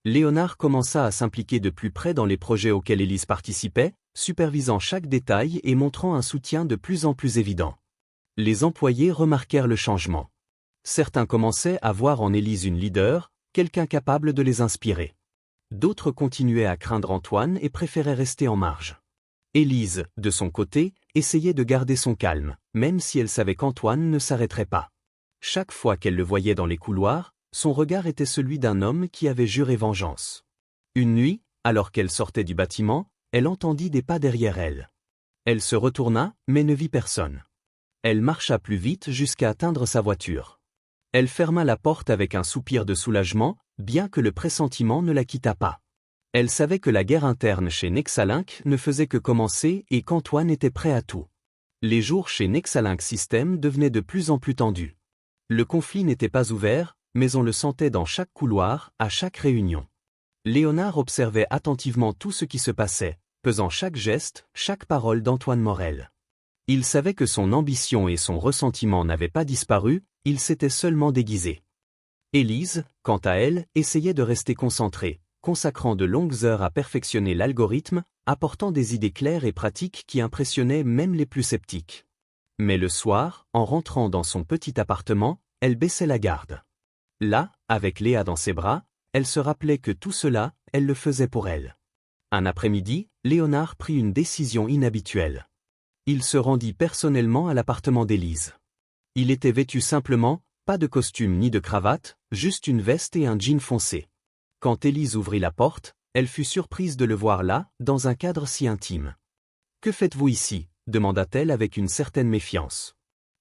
Léonard commença à s'impliquer de plus près dans les projets auxquels Élise participait, supervisant chaque détail et montrant un soutien de plus en plus évident. Les employés remarquèrent le changement. Certains commençaient à voir en Élise une leader, quelqu'un capable de les inspirer. D'autres continuaient à craindre Antoine et préféraient rester en marge. Élise, de son côté, essayait de garder son calme, même si elle savait qu'Antoine ne s'arrêterait pas. Chaque fois qu'elle le voyait dans les couloirs, son regard était celui d'un homme qui avait juré vengeance. Une nuit, alors qu'elle sortait du bâtiment, elle entendit des pas derrière elle. Elle se retourna, mais ne vit personne. Elle marcha plus vite jusqu'à atteindre sa voiture. Elle ferma la porte avec un soupir de soulagement, bien que le pressentiment ne la quittât pas. Elle savait que la guerre interne chez Nexalink ne faisait que commencer et qu'Antoine était prêt à tout. Les jours chez Nexalink Systems devenaient de plus en plus tendus. Le conflit n'était pas ouvert, mais on le sentait dans chaque couloir, à chaque réunion. Léonard observait attentivement tout ce qui se passait, pesant chaque geste, chaque parole d'Antoine Morel. Il savait que son ambition et son ressentiment n'avaient pas disparu, ils s'étaient seulement déguisés. Élise, quant à elle, essayait de rester concentrée, consacrant de longues heures à perfectionner l'algorithme, apportant des idées claires et pratiques qui impressionnaient même les plus sceptiques. Mais le soir, en rentrant dans son petit appartement, elle baissait la garde. Là, avec Léa dans ses bras, elle se rappelait que tout cela, elle le faisait pour elle. Un après-midi, Léonard prit une décision inhabituelle. Il se rendit personnellement à l'appartement d'Élise. Il était vêtu simplement, pas de costume ni de cravate, juste une veste et un jean foncé. Quand Élise ouvrit la porte, elle fut surprise de le voir là, dans un cadre si intime. « Que faites-vous ici » demanda-t-elle avec une certaine méfiance.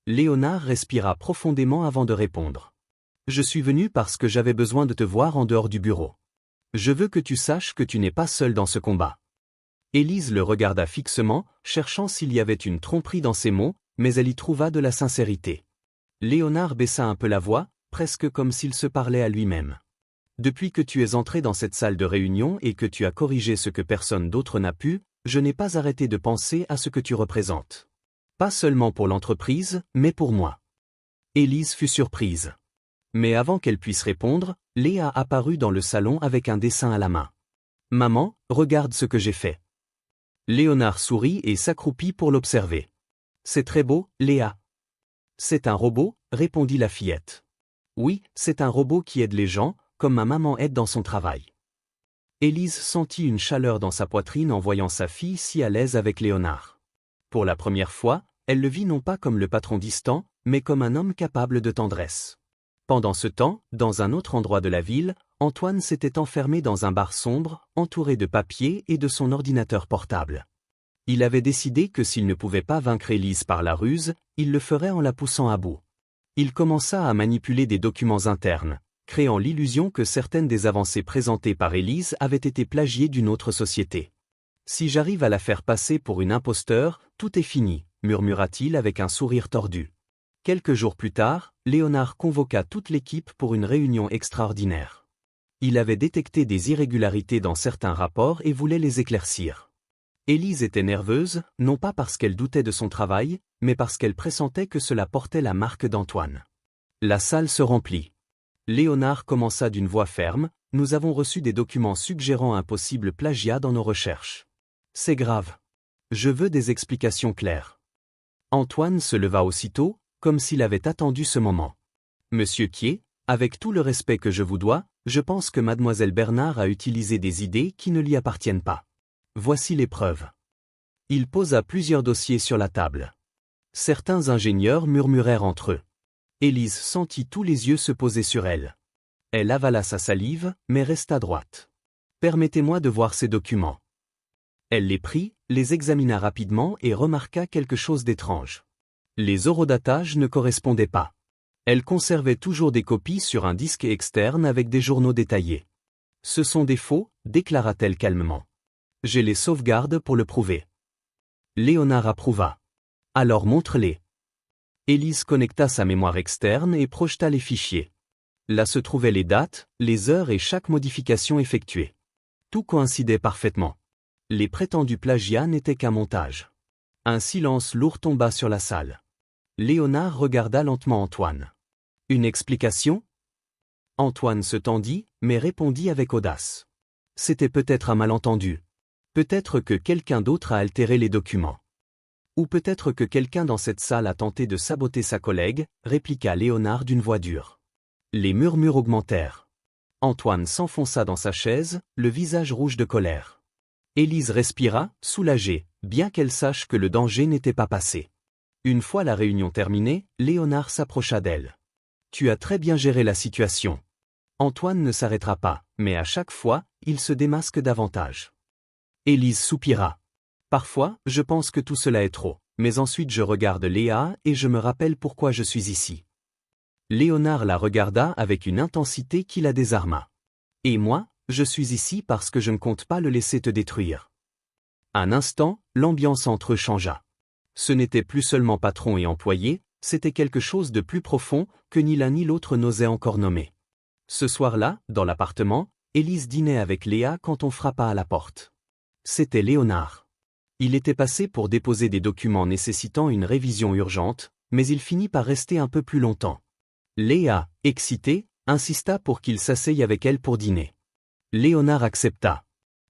Léonard respira profondément avant de répondre. « Je suis venu parce que j'avais besoin de te voir en dehors du bureau. Je veux que tu saches que tu n'es pas seul dans ce combat. » Élise le regarda fixement, cherchant s'il y avait une tromperie dans ses mots, mais elle y trouva de la sincérité. Léonard baissa un peu la voix, presque comme s'il se parlait à lui-même. « Depuis que tu es entré dans cette salle de réunion et que tu as corrigé ce que personne d'autre n'a pu, je n'ai pas arrêté de penser à ce que tu représentes. Pas seulement pour l'entreprise, mais pour moi. » Élise fut surprise. Mais avant qu'elle puisse répondre, Léa apparut dans le salon avec un dessin à la main. « Maman, regarde ce que j'ai fait. » Léonard sourit et s'accroupit pour l'observer. « C'est très beau, Léa. »« C'est un robot ?» répondit la fillette. « Oui, c'est un robot qui aide les gens, comme ma maman aide dans son travail. » Élise sentit une chaleur dans sa poitrine en voyant sa fille si à l'aise avec Léonard. Pour la première fois, elle le vit non pas comme le patron distant, mais comme un homme capable de tendresse. Pendant ce temps, dans un autre endroit de la ville, Antoine s'était enfermé dans un bar sombre, entouré de papiers et de son ordinateur portable. Il avait décidé que s'il ne pouvait pas vaincre Élise par la ruse, il le ferait en la poussant à bout. Il commença à manipuler des documents internes, créant l'illusion que certaines des avancées présentées par Élise avaient été plagiées d'une autre société. « Si j'arrive à la faire passer pour une imposteur, tout est fini », murmura-t-il avec un sourire tordu. Quelques jours plus tard, Léonard convoqua toute l'équipe pour une réunion extraordinaire. Il avait détecté des irrégularités dans certains rapports et voulait les éclaircir. Élise était nerveuse, non pas parce qu'elle doutait de son travail, mais parce qu'elle pressentait que cela portait la marque d'Antoine. La salle se remplit. Léonard commença d'une voix ferme, « Nous avons reçu des documents suggérant un possible plagiat dans nos recherches. C'est grave. Je veux des explications claires. » Antoine se leva aussitôt, comme s'il avait attendu ce moment. « Monsieur Quier, avec tout le respect que je vous dois, je pense que mademoiselle Bernard a utilisé des idées qui ne lui appartiennent pas. Voici les preuves. » Il posa plusieurs dossiers sur la table. Certains ingénieurs murmurèrent entre eux. Élise sentit tous les yeux se poser sur elle. Elle avala sa salive, mais resta droite. « Permettez-moi de voir ces documents. » Elle les prit, les examina rapidement et remarqua quelque chose d'étrange. Les horodatages ne correspondaient pas. Elle conservait toujours des copies sur un disque externe avec des journaux détaillés. « Ce sont des faux », déclara-t-elle calmement. « J'ai les sauvegardes pour le prouver. » Léonard approuva. « Alors montre-les. » Élise connecta sa mémoire externe et projeta les fichiers. Là se trouvaient les dates, les heures et chaque modification effectuée. Tout coïncidait parfaitement. Les prétendus plagiats n'étaient qu'un montage. Un silence lourd tomba sur la salle. Léonard regarda lentement Antoine. « Une explication » Antoine se tendit, mais répondit avec audace. « C'était peut-être un malentendu. Peut-être que quelqu'un d'autre a altéré les documents. Ou peut-être que quelqu'un dans cette salle a tenté de saboter sa collègue, » répliqua Léonard d'une voix dure. Les murmures augmentèrent. Antoine s'enfonça dans sa chaise, le visage rouge de colère. Élise respira, soulagée, bien qu'elle sache que le danger n'était pas passé. Une fois la réunion terminée, Léonard s'approcha d'elle. « Tu as très bien géré la situation. » Antoine ne s'arrêtera pas, mais à chaque fois, il se démasque davantage. Élise soupira. « Parfois, je pense que tout cela est trop, mais ensuite je regarde Léa et je me rappelle pourquoi je suis ici. » Léonard la regarda avec une intensité qui la désarma. « Et moi, je suis ici parce que je ne compte pas le laisser te détruire. » Un instant, l'ambiance entre eux changea. Ce n'était plus seulement patron et employé, c'était quelque chose de plus profond que ni l'un ni l'autre n'osait encore nommer. Ce soir-là, dans l'appartement, Élise dînait avec Léa quand on frappa à la porte. C'était Léonard. Il était passé pour déposer des documents nécessitant une révision urgente, mais il finit par rester un peu plus longtemps. Léa, excitée, insista pour qu'il s'asseye avec elle pour dîner. Léonard accepta.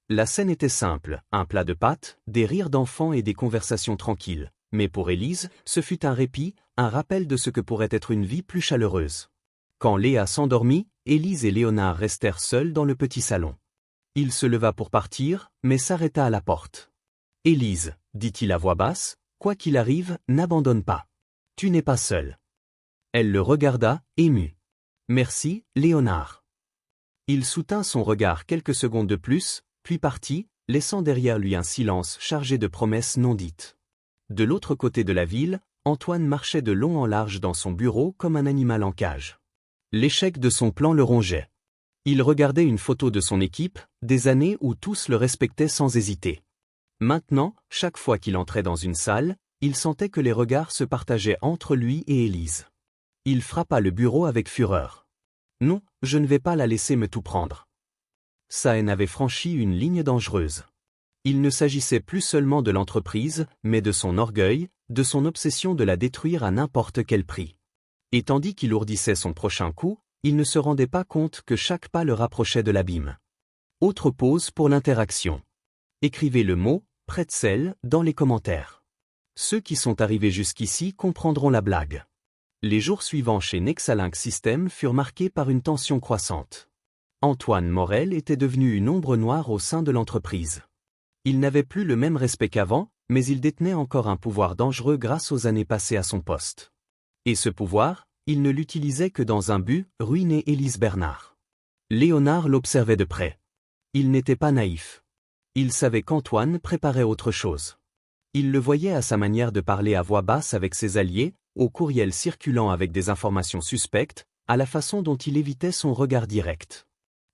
La scène était simple, un plat de pâtes, des rires d'enfants et des conversations tranquilles. Mais pour Élise, ce fut un répit, un rappel de ce que pourrait être une vie plus chaleureuse. Quand Léa s'endormit, Élise et Léonard restèrent seuls dans le petit salon. Il se leva pour partir, mais s'arrêta à la porte. « Élise, dit-il à voix basse, quoi qu'il arrive, n'abandonne pas. Tu n'es pas seule. » Elle le regarda, émue. « Merci, Léonard. » Il soutint son regard quelques secondes de plus, puis partit, laissant derrière lui un silence chargé de promesses non dites. De l'autre côté de la ville, Antoine marchait de long en large dans son bureau comme un animal en cage. L'échec de son plan le rongeait. Il regardait une photo de son équipe, des années où tous le respectaient sans hésiter. Maintenant, chaque fois qu'il entrait dans une salle, il sentait que les regards se partageaient entre lui et Élise. Il frappa le bureau avec fureur. « Non, je ne vais pas la laisser me tout prendre. » Sa haine avait franchi une ligne dangereuse. Il ne s'agissait plus seulement de l'entreprise, mais de son orgueil, de son obsession de la détruire à n'importe quel prix. Et tandis qu'il ourdissait son prochain coup, il ne se rendait pas compte que chaque pas le rapprochait de l'abîme. Autre pause pour l'interaction. Écrivez le mot « pretzel » dans les commentaires. Ceux qui sont arrivés jusqu'ici comprendront la blague. Les jours suivants chez Nexalink Systems furent marqués par une tension croissante. Antoine Morel était devenu une ombre noire au sein de l'entreprise. Il n'avait plus le même respect qu'avant, mais il détenait encore un pouvoir dangereux grâce aux années passées à son poste. Et ce pouvoir, il ne l'utilisait que dans un but, ruiner Élise Bernard. Léonard l'observait de près. Il n'était pas naïf. Il savait qu'Antoine préparait autre chose. Il le voyait à sa manière de parler à voix basse avec ses alliés, au courriel circulant avec des informations suspectes, à la façon dont il évitait son regard direct.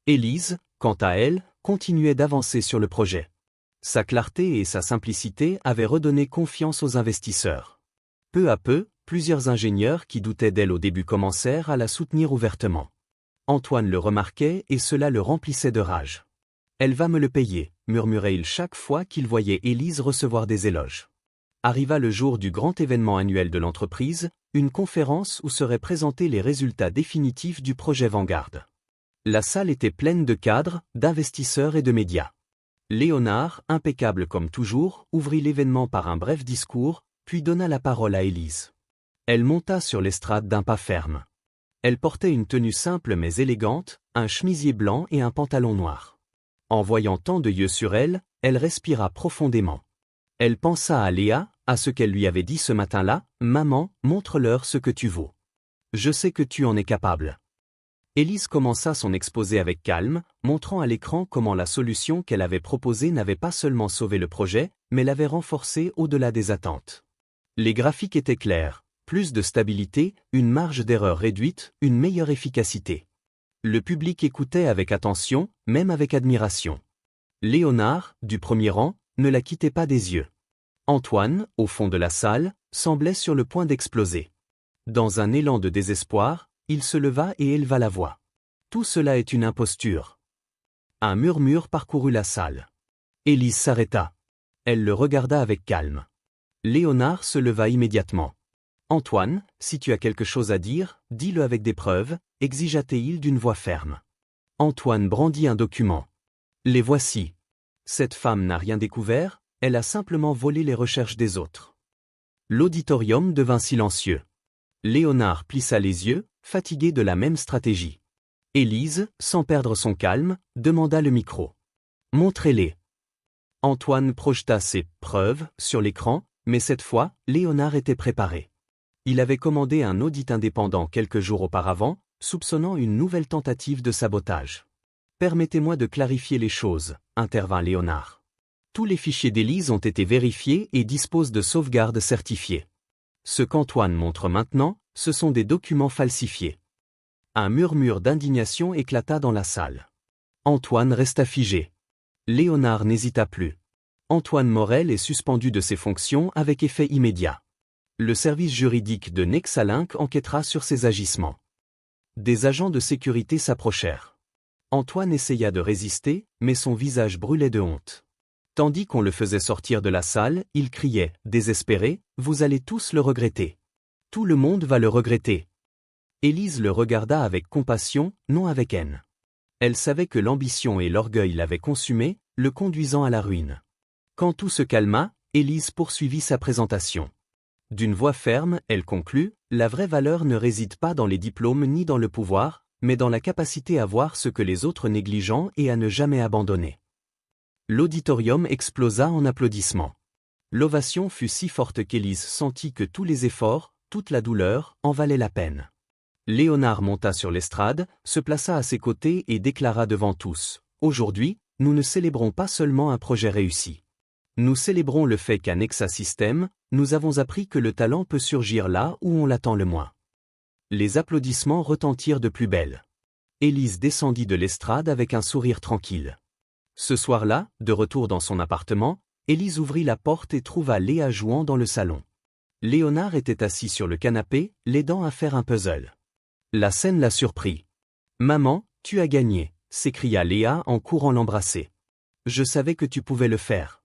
Élise, quant à elle, continuait d'avancer sur le projet. Sa clarté et sa simplicité avaient redonné confiance aux investisseurs. Peu à peu, plusieurs ingénieurs qui doutaient d'elle au début commencèrent à la soutenir ouvertement. Antoine le remarquait et cela le remplissait de rage. « Elle va me le payer », murmurait-il chaque fois qu'il voyait Élise recevoir des éloges. Arriva le jour du grand événement annuel de l'entreprise, une conférence où seraient présentés les résultats définitifs du projet Vanguard. La salle était pleine de cadres, d'investisseurs et de médias. Léonard, impeccable comme toujours, ouvrit l'événement par un bref discours, puis donna la parole à Élise. Elle monta sur l'estrade d'un pas ferme. Elle portait une tenue simple mais élégante, un chemisier blanc et un pantalon noir. En voyant tant de yeux sur elle, elle respira profondément. Elle pensa à Léa, à ce qu'elle lui avait dit ce matin-là, « Maman, montre-leur ce que tu vaux. Je sais que tu en es capable. » Élise commença son exposé avec calme, montrant à l'écran comment la solution qu'elle avait proposée n'avait pas seulement sauvé le projet, mais l'avait renforcé au-delà des attentes. Les graphiques étaient clairs, plus de stabilité, une marge d'erreur réduite, une meilleure efficacité. Le public écoutait avec attention, même avec admiration. Léonard, du premier rang, ne la quittait pas des yeux. Antoine, au fond de la salle, semblait sur le point d'exploser. Dans un élan de désespoir, il se leva et éleva la voix. « Tout cela est une imposture. » Un murmure parcourut la salle. Élise s'arrêta. Elle le regarda avec calme. Léonard se leva immédiatement. « Antoine, si tu as quelque chose à dire, dis-le avec des preuves, » exigea-t-il d'une voix ferme. Antoine brandit un document. « Les voici. Cette femme n'a rien découvert, elle a simplement volé les recherches des autres. » L'auditorium devint silencieux. Léonard plissa les yeux, fatigué de la même stratégie. Élise, sans perdre son calme, demanda le micro. « Montrez-les. » Antoine projeta ses « preuves » sur l'écran, mais cette fois, Léonard était préparé. Il avait commandé un audit indépendant quelques jours auparavant, soupçonnant une nouvelle tentative de sabotage. « Permettez-moi de clarifier les choses », intervint Léonard. « Tous les fichiers d'Élise ont été vérifiés et disposent de sauvegardes certifiées. Ce qu'Antoine montre maintenant, ce sont des documents falsifiés. » Un murmure d'indignation éclata dans la salle. Antoine resta figé. Léonard n'hésita plus. Antoine Morel est suspendu de ses fonctions avec effet immédiat. Le service juridique de Nexalink enquêtera sur ses agissements. Des agents de sécurité s'approchèrent. Antoine essaya de résister, mais son visage brûlait de honte. Tandis qu'on le faisait sortir de la salle, il criait, désespéré, « Vous allez tous le regretter. Tout le monde va le regretter. » Élise le regarda avec compassion, non avec haine. Elle savait que l'ambition et l'orgueil l'avaient consumé, le conduisant à la ruine. Quand tout se calma, Élise poursuivit sa présentation. D'une voix ferme, elle conclut, « La vraie valeur ne réside pas dans les diplômes ni dans le pouvoir, mais dans la capacité à voir ce que les autres négligent et à ne jamais abandonner. L'auditorium explosa en applaudissements. L'ovation fut si forte qu'Élise sentit que tous les efforts, toute la douleur, en valaient la peine. Léonard monta sur l'estrade, se plaça à ses côtés et déclara devant tous : « Aujourd'hui, nous ne célébrons pas seulement un projet réussi. Nous célébrons le fait qu'à Nexa Systems, nous avons appris que le talent peut surgir là où on l'attend le moins. » Les applaudissements retentirent de plus belle. Élise descendit de l'estrade avec un sourire tranquille. Ce soir-là, de retour dans son appartement, Élise ouvrit la porte et trouva Léa jouant dans le salon. Léonard était assis sur le canapé, l'aidant à faire un puzzle. La scène la surprit. « Maman, tu as gagné !» s'écria Léa en courant l'embrasser. « Je savais que tu pouvais le faire. »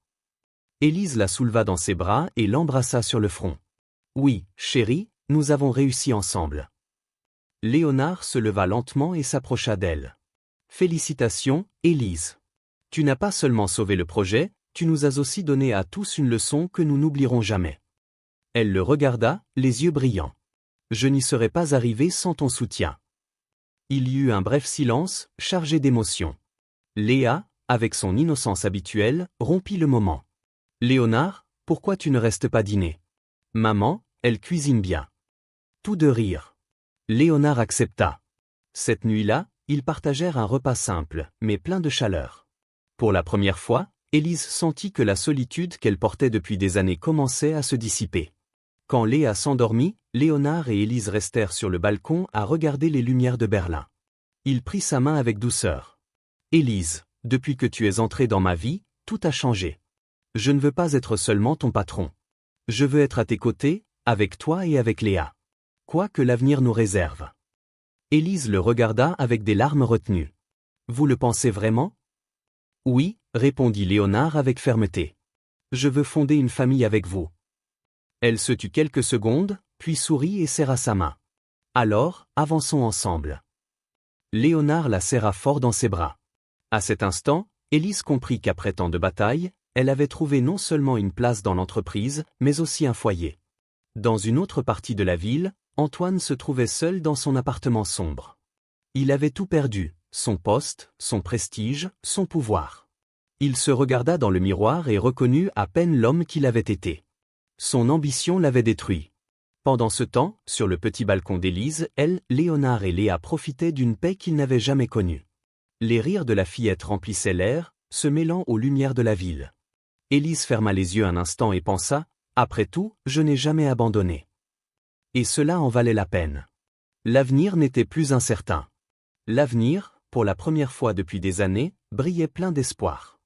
Élise la souleva dans ses bras et l'embrassa sur le front. « Oui, chérie, nous avons réussi ensemble. » Léonard se leva lentement et s'approcha d'elle. « Félicitations, Élise. Tu n'as pas seulement sauvé le projet, tu nous as aussi donné à tous une leçon que nous n'oublierons jamais. » Elle le regarda, les yeux brillants. « Je n'y serais pas arrivé sans ton soutien. » Il y eut un bref silence, chargé d'émotion. Léa, avec son innocence habituelle, rompit le moment. « Léonard, pourquoi tu ne restes pas dîner ? Maman, elle cuisine bien. » Tous deux rirent. Léonard accepta. Cette nuit-là, ils partagèrent un repas simple, mais plein de chaleur. Pour la première fois, Élise sentit que la solitude qu'elle portait depuis des années commençait à se dissiper. Quand Léa s'endormit, Léonard et Élise restèrent sur le balcon à regarder les lumières de Berlin. Il prit sa main avec douceur. « Élise, depuis que tu es entrée dans ma vie, tout a changé. Je ne veux pas être seulement ton patron. Je veux être à tes côtés, avec toi et avec Léa. Quoi que l'avenir nous réserve. » Élise le regarda avec des larmes retenues. « Vous le pensez vraiment ? » « Oui, » répondit Léonard avec fermeté. « Je veux fonder une famille avec vous. » Elle se tut quelques secondes, puis sourit et serra sa main. « Alors, avançons ensemble. » Léonard la serra fort dans ses bras. À cet instant, Élise comprit qu'après tant de batailles, elle avait trouvé non seulement une place dans l'entreprise, mais aussi un foyer. Dans une autre partie de la ville, Antoine se trouvait seul dans son appartement sombre. Il avait tout perdu, son poste, son prestige, son pouvoir. Il se regarda dans le miroir et reconnut à peine l'homme qu'il avait été. Son ambition l'avait détruit. Pendant ce temps, sur le petit balcon d'Élise, elle, Léonard et Léa profitaient d'une paix qu'ils n'avaient jamais connue. Les rires de la fillette remplissaient l'air, se mêlant aux lumières de la ville. Élise ferma les yeux un instant et pensa : « Après tout, je n'ai jamais abandonné. » Et cela en valait la peine. L'avenir n'était plus incertain. L'avenir, pour la première fois depuis des années, brillait plein d'espoir.